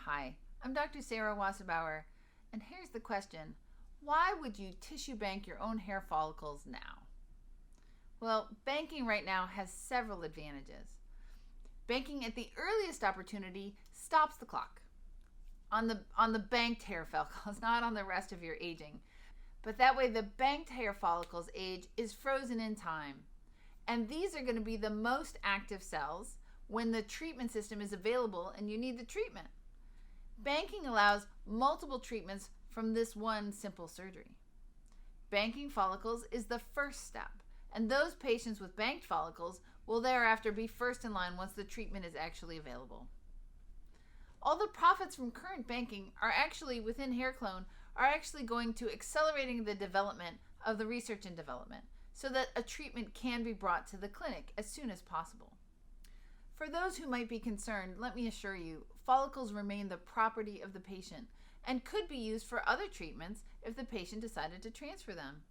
Hi, I'm Dr. Sarah Wasserbauer, and here's the question. Why would you tissue bank your own hair follicles now? Well, banking right now has several advantages. Banking at the earliest opportunity stops the clock on the banked hair follicles, not on the rest of your aging. But that way the banked hair follicles age is frozen in time. And these are going to be the most active cells when the treatment system is available and you need the treatment. Banking allows multiple treatments from this one simple surgery. Banking follicles is the first step, and those patients with banked follicles will thereafter be first in line once the treatment is actually available. All the profits from current banking are actually within HairClone are actually going to accelerating the development of the research and development so that a treatment can be brought to the clinic as soon as possible. For those who might be concerned, let me assure you, follicles remain the property of the patient and could be used for other treatments if the patient decided to transfer them.